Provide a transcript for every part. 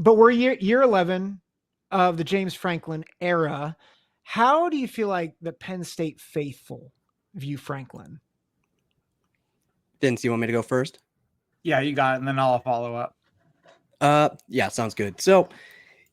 but we're year 11 of the James Franklin era. How do you feel like the Penn State faithful view Franklin? Vince, you want me to go first? Yeah, you got it, and then I'll follow up. Yeah, sounds good. So,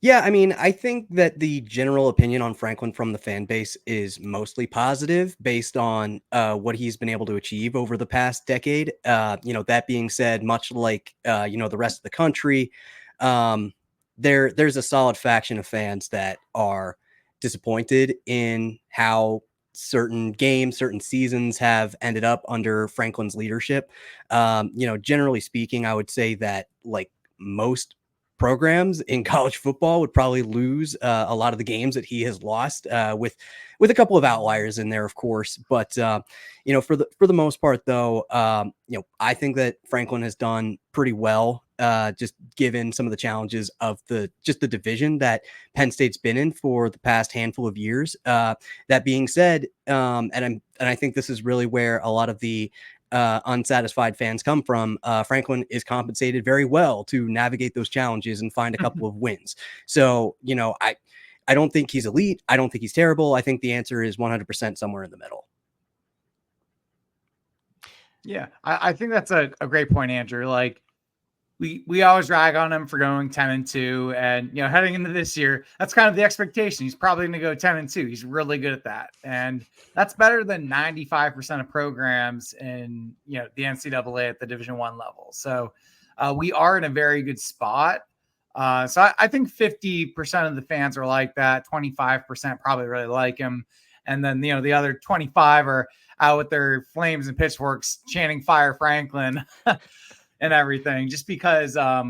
yeah, I mean, I think that the general opinion on Franklin from the fan base is mostly positive based on what he's been able to achieve over the past decade. That being said, much like, the rest of the country, there's a solid faction of fans that are disappointed in how certain games, certain seasons have ended up under Franklin's leadership. Generally speaking, I would say that like most programs in college football would probably lose a lot of the games that he has lost, with a couple of outliers in there, of course. But for the most part, though, I think that Franklin has done pretty well, just given some of the challenges of the division that Penn State's been in for the past handful of years. That being said, and I think this is really where a lot of the unsatisfied fans come from. Franklin is compensated very well to navigate those challenges and find a couple of wins. So, I don't think he's elite. I don't think he's terrible. I think the answer is 100% somewhere in the middle. Yeah, I think that's a great point, Andrew. Like, we always rag on him for going 10-2, and heading into this year, that's kind of the expectation. He's probably going to go 10-2. He's really good at that, and that's better than 95% of programs in the NCAA at the Division I level. So we are in a very good spot. So I think 50% of the fans are like that. 25% probably really like him, and then the other 25 are out with their flames and pitchforks chanting "Fire Franklin." And everything, just because, PA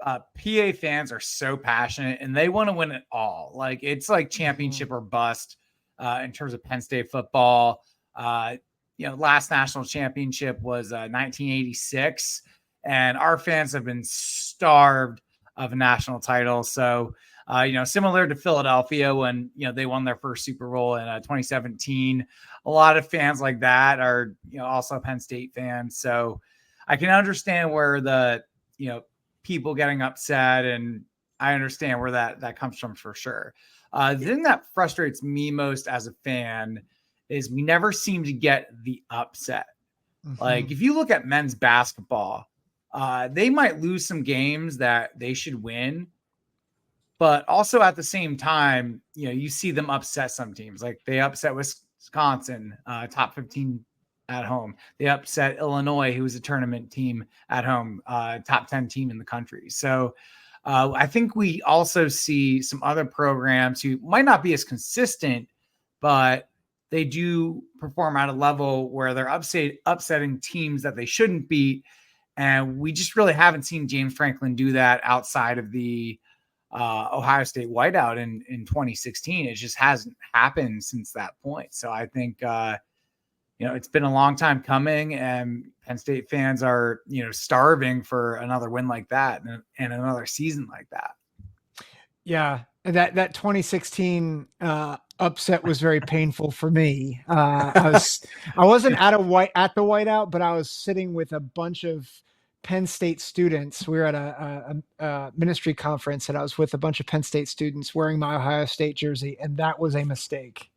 fans are so passionate and they want to win it all. Like, it's like championship or bust in terms of Penn State football. Last national championship was 1986, and our fans have been starved of a national title. So, similar to Philadelphia when, they won their first Super Bowl in 2017, a lot of fans like that are, also Penn State fans. So I can understand where the, people getting upset, and I understand where that comes from for sure. The thing that frustrates me most as a fan is we never seem to get the upset. Mm-hmm. Like, if you look at men's basketball, they might lose some games that they should win, but also at the same time, you see them upset some teams. Like, they upset Wisconsin, top 15 at home. They upset Illinois, who was a tournament team at home, top 10 team in the country. So I think we also see some other programs who might not be as consistent, but they do perform at a level where they're upsetting teams that they shouldn't beat. And we just really haven't seen James Franklin do that outside of the Ohio State whiteout in 2016. It just hasn't happened since that point. So I think, it's been a long time coming, and Penn State fans are, starving for another win like that and another season like that. Yeah. That 2016 upset was very painful for me. I wasn't at the whiteout, but I was sitting with a bunch of Penn State students. We were at a ministry conference, and I was with a bunch of Penn State students wearing my Ohio State jersey, and that was a mistake.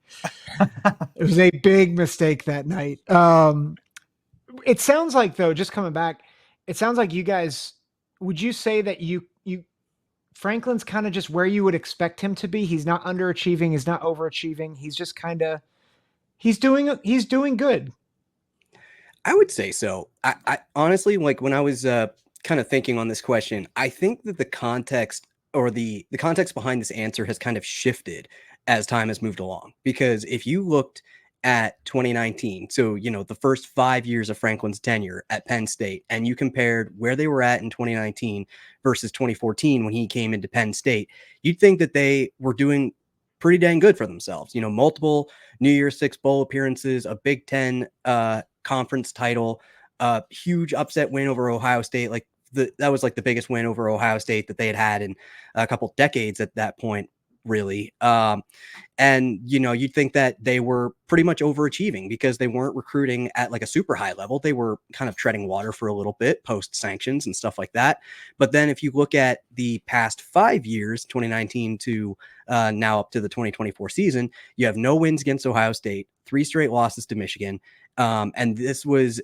It was a big mistake that night. It sounds like, though, just coming back, it sounds like you guys, would you say that you Franklin's kind of just where you would expect him to be? He's not underachieving, he's not overachieving. He's just kind of, he's doing good. I would say so. I honestly, like, when I was kind of thinking on this question, I think that the context or the context behind this answer has kind of shifted as time has moved along. Because if you looked at 2019, so, the first 5 years of Franklin's tenure at Penn State, and you compared where they were at in 2019 versus 2014 when he came into Penn State, you'd think that they were doing pretty dang good for themselves. Multiple New Year's Six bowl appearances, a Big Ten conference title, a huge upset win over Ohio State. Like, that was like the biggest win over Ohio State that they had in a couple decades at that point. really. And, you'd think that they were pretty much overachieving because they weren't recruiting at like a super high level. They were kind of treading water for a little bit post sanctions and stuff like that. But then if you look at the past 5 years, 2019 to now up to the 2024 season, you have no wins against Ohio State, 3 straight losses to Michigan. And this was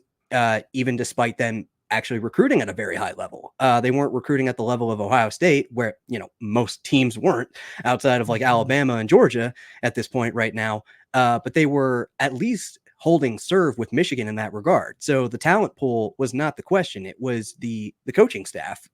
even despite them actually recruiting at a very high level. They weren't recruiting at the level of Ohio State, where, most teams weren't, outside of like Alabama and Georgia at this point right now. But they were at least holding serve with Michigan in that regard. So the talent pool was not the question. It was the coaching staff,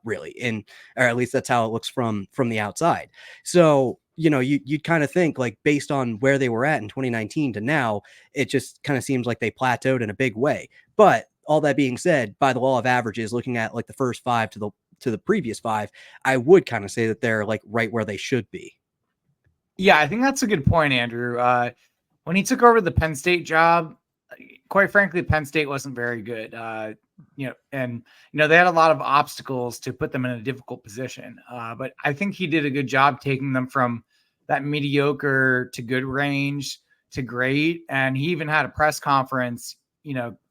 really, or at least that's how it looks from the outside. So, you'd kind of think, like, based on where they were at in 2019 to now, it just kind of seems like they plateaued in a big way. But all that being said, by the law of averages, looking at like the first 5 to the previous 5, I would kind of say that they're like right where they should be. Yeah, I think that's a good point, Andrew. When he took over the Penn State job, quite frankly, Penn State wasn't very good. They had a lot of obstacles to put them in a difficult position. But I think he did a good job taking them from that mediocre to good range to great. And he even had a press conference,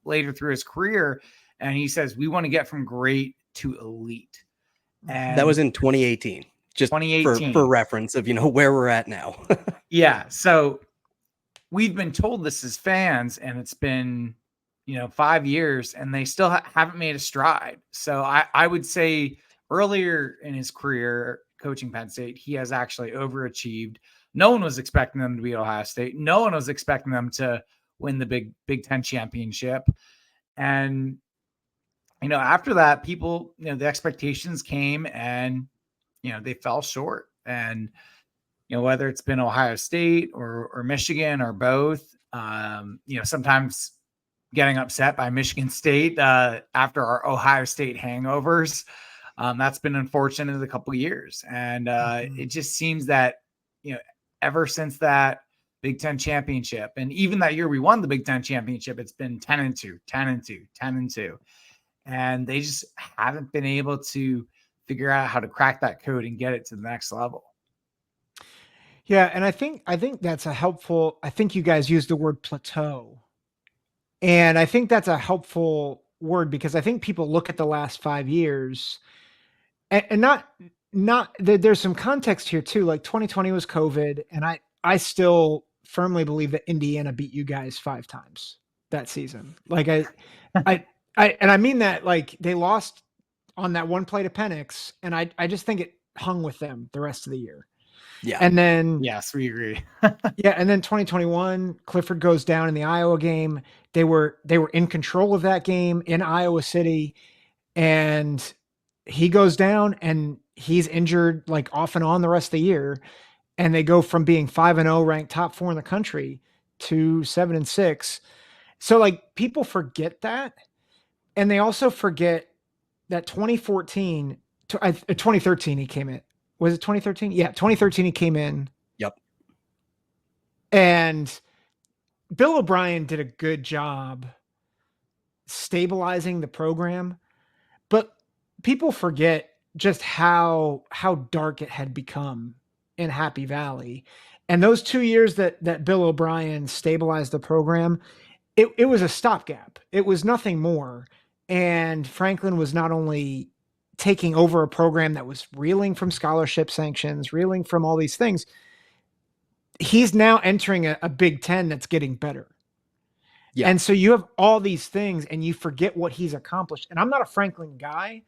later through his career, and he says, we want to get from great to elite. And that was in 2018, just 2018. For reference of, where we're at now. Yeah. So we've been told this as fans, and it's been, 5 years, and they still haven't made a stride. So I would say earlier in his career coaching Penn State, he has actually overachieved. No one was expecting them to beat Ohio State. No one was expecting them to win the Big Ten championship. And, after that, people, the expectations came, and, they fell short. And, whether it's been Ohio State or Michigan or both, sometimes getting upset by Michigan State after our Ohio State hangovers, that's been unfortunate a couple of years. And it just seems that, ever since that Big Ten championship, and even that year we won the Big Ten championship, it's been 10-2, 10-2, 10-2. And they just haven't been able to figure out how to crack that code and get it to the next level. Yeah. And I think that's I think you guys used the word plateau. And I think that's a helpful word, because I think people look at the last 5 years and not there's some context here too. Like 2020 was COVID, and I still firmly believe that Indiana beat you guys 5 times that season. Like I mean that, like, they lost on that one play to Penix, and I just think it hung with them the rest of the year. Yeah. And then, yes, we agree. yeah. And then 2021, Clifford goes down in the Iowa game. They were in control of that game in Iowa City, and he goes down and he's injured like off and on the rest of the year. And they go from being 5-0 ranked top 4 in the country to 7-6. So like, people forget that. And they also forget that 2013 he came in. Was it 2013? Yeah. 2013 he came in. Yep. And Bill O'Brien did a good job stabilizing the program, but people forget just how dark it had become in Happy Valley. And those 2 years that Bill O'Brien stabilized the program, it was a stopgap. It was nothing more. And Franklin was not only taking over a program that was reeling from scholarship sanctions, reeling from all these things, he's now entering a Big Ten that's getting better. Yeah. And so you have all these things and you forget what he's accomplished. And I'm not a Franklin guy,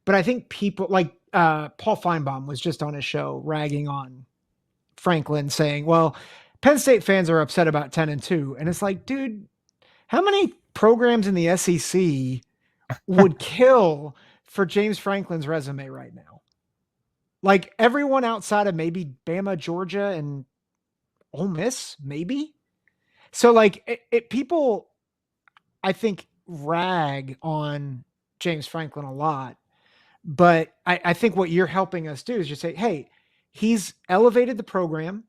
but I think people like Paul Feinbaum was just on his show ragging on Franklin, saying, well, Penn State fans are upset about 10-2. And it's like, dude, how many programs in the SEC would kill for James Franklin's resume right now? Like, everyone outside of maybe Bama, Georgia, and Ole Miss, maybe. So like people, I think, rag on James Franklin a lot, but I think what you're helping us do is just say, hey, he's elevated the program.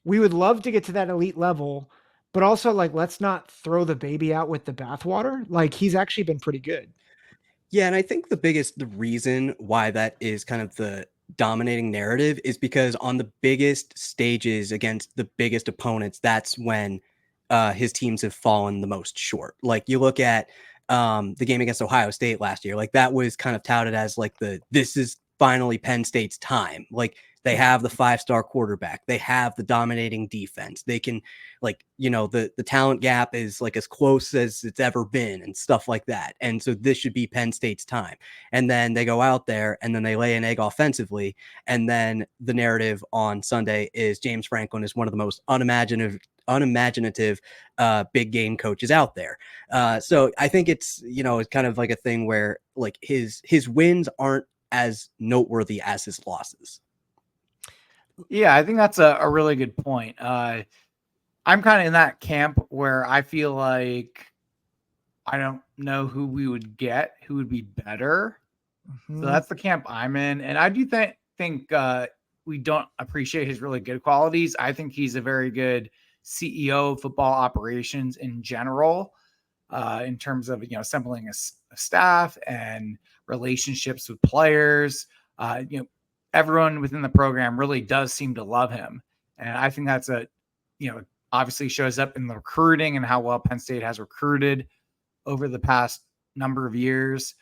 We would love to get to that elite level, but also, like, let's not throw the baby out with the bathwater. Like, he's actually been pretty good. Yeah, and I think the reason why that is kind of the dominating narrative is because on the biggest stages against the biggest opponents, that's when his teams have fallen the most short. Like you look at the game against Ohio State last year, like that was kind of touted as like this is finally Penn State's time. Like they have the 5-star quarterback, they have the dominating defense, they can like, you know, the talent gap is like as close as it's ever been and stuff like that. And so this should be Penn State's time. And then they go out there and then they lay an egg offensively. And then the narrative on Sunday is James Franklin is one of the most unimaginative big game coaches out there. So I think it's, you know, it's kind of like a thing where like his wins aren't as noteworthy as his losses. Yeah, I think that's a really good point. I'm kind of in that camp where I feel like I don't know who we would get, who would be better. Mm-hmm. So that's the camp I'm in. And I do think we don't appreciate his really good qualities. I think he's a very good CEO of football operations in general, in terms of, you know, assembling a staff and relationships with players. You know, everyone within the program really does seem to love him. And I think that's obviously shows up in the recruiting and how well Penn State has recruited over the past number of years.